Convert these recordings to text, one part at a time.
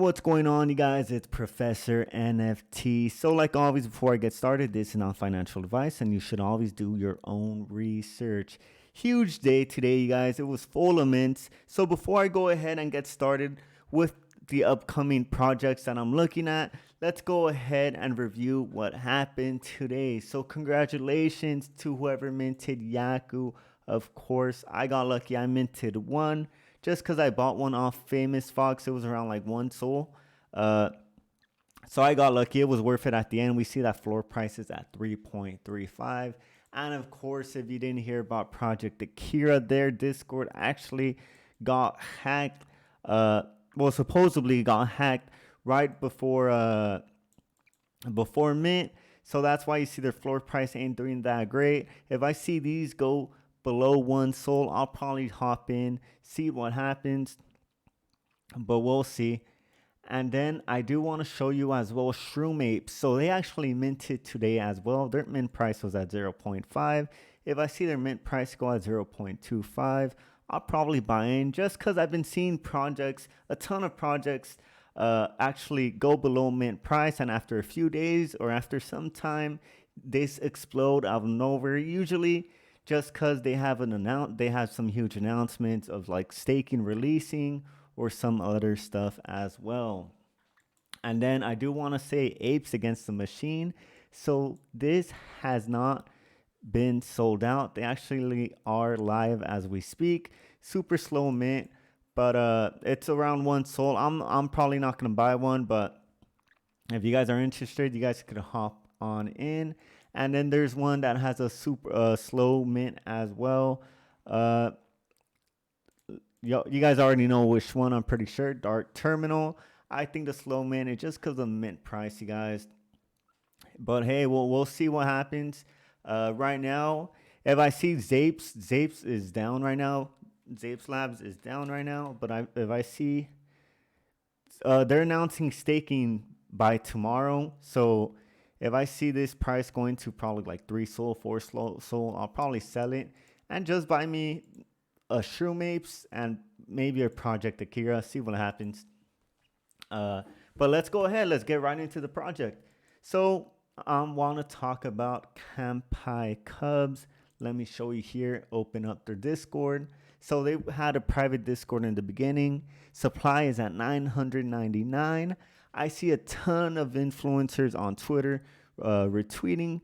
what's going on, you guys? It's Professor NFT. So, like always, before I get started, this is not financial advice, and you should always do your own research. Huge day today, you guys. It was full of mints. So, before I go ahead and get started with the upcoming projects that I'm looking at, let's go ahead and review what happened today. So, congratulations to whoever minted Yaku. Of course, I got lucky. I minted one. Just because I bought one off Famous Fox, it was around like 1 SOL. So I got lucky. It was worth it at the end. We see that floor price is at 3.35. And of course, if you didn't hear about Project Akira, their Discord actually got hacked. Well, supposedly got hacked right before mint. So that's why you see their floor price ain't doing that great. If I see these go below 1 SOL, I'll probably hop in, see what happens, but we'll see. And then I do want to show you as well Shroom Apes. So they actually minted today as well. Their mint price was at 0.5. If I see their mint price go at 0.25, I'll probably buy in, just because I've been seeing projects, a ton of projects actually go below mint price, and after a few days or after some time, this explode out of nowhere. Usually just because they have some huge announcements of like staking, releasing, or some other stuff as well. And then I do want to say Apes Against the Machine. So this has not been sold out. They actually are live as we speak. Super slow mint, but it's around 1 SOL. I'm probably not gonna buy one, but if you guys are interested, you guys could hop on in. And then there's one that has a super slow mint as well. You guys already know which one, I'm pretty sure. Dark Terminal. I think the slow mint is just because of the mint price, you guys. But hey, we'll see what happens. Right now, if I see Zapes is down right now. Zapes Labs is down right now. But if I see, they're announcing staking by tomorrow. So if I see this price going to probably like 3 SOL, 4 SOL, I'll probably sell it and just buy me a Shroom Apes and maybe a Project Akira, see what happens. But let's go ahead. Let's get right into the project. So I want to talk about Kampai Cubs. Let me show you here. Open up their Discord. So they had a private Discord in the beginning. Supply is at 999. I see a ton of influencers on Twitter retweeting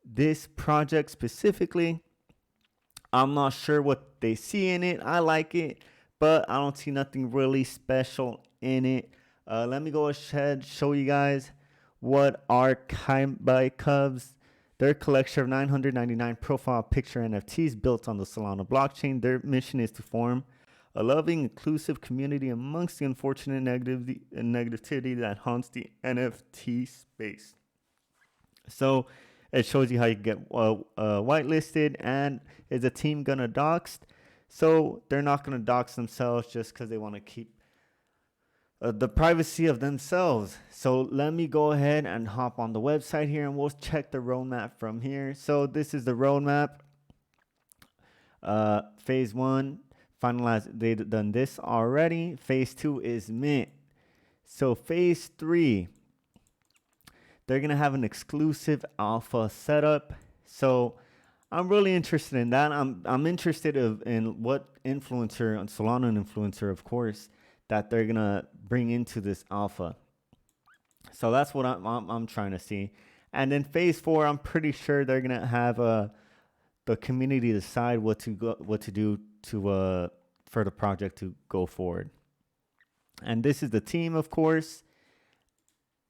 this project specifically. I'm not sure what they see in it. I like it, but I don't see nothing really special in it. Let me go ahead and show you guys what are Kampai Cubs. Their collection of 999 profile picture NFTs built on the Solana blockchain. Their mission is to form a loving, inclusive community amongst the unfortunate negativity that haunts the NFT space. So it shows you how you get whitelisted, and is the team gonna dox? So they're not gonna dox themselves just because they want to keep the privacy of themselves. So let me go ahead and hop on the website here, and we'll check the roadmap from here. So this is the roadmap. Phase 1. Finalized, they've done this already. Phase 2 is mint. So phase 3, they're gonna have an exclusive alpha setup. So I'm really interested in that. I'm interested in what influencer, Solana influencer, of course, that they're gonna bring into this alpha. So that's what I'm trying to see. And then phase 4, I'm pretty sure they're gonna have the community decide what to do to for the project to go forward. And this is the team, of course.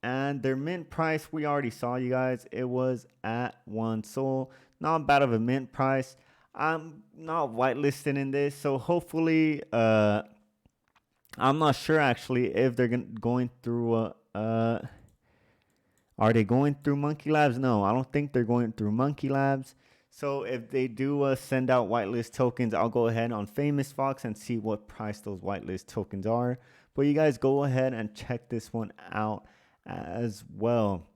And their mint price, we already saw, you guys. It was at 1 SOL. Not bad of a mint price. I'm not whitelisted in this, so hopefully, I'm not sure actually if they're going through. Are they going through Monkey Labs? No, I don't think they're going through Monkey Labs. So if they do send out whitelist tokens, I'll go ahead on Famous Fox and see what price those whitelist tokens are. But you guys go ahead and check this one out as well.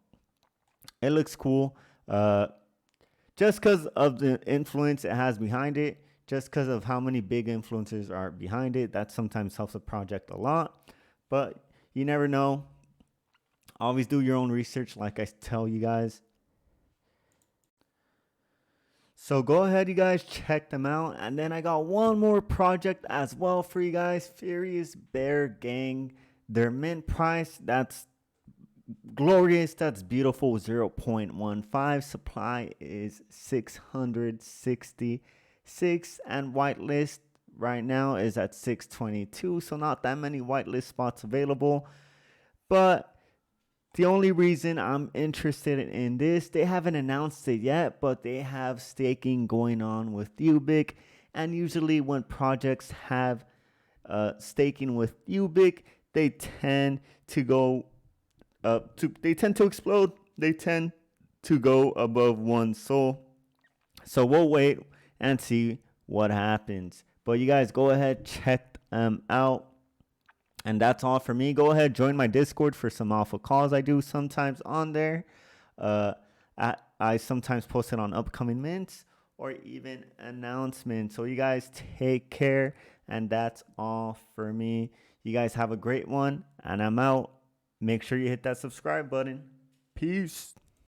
It looks cool. Just because of the influence it has behind it, just because of how many big influencers are behind it, that sometimes helps a project a lot. But you never know. Always do your own research, like I tell you guys. So go ahead, you guys, check them out. And then I got one more project as well for you guys. Furious Bear Gang. Their mint price, that's glorious, that's beautiful, 0.15. Supply is 666, and whitelist right now is at 622. So not that many whitelist spots available. But the only reason I'm interested in this, they haven't announced it yet, but they have staking going on with Ubiq. And usually when projects have staking with Ubiq, they tend to go they tend to explode. They tend to go above 1 SOL. So we'll wait and see what happens. But you guys go ahead, check them out. And that's all for me. Go ahead, join my Discord for some alpha calls I do sometimes on there. I sometimes post it on upcoming mints or even announcements. So you guys take care. And that's all for me. You guys have a great one. And I'm out. Make sure you hit that subscribe button. Peace.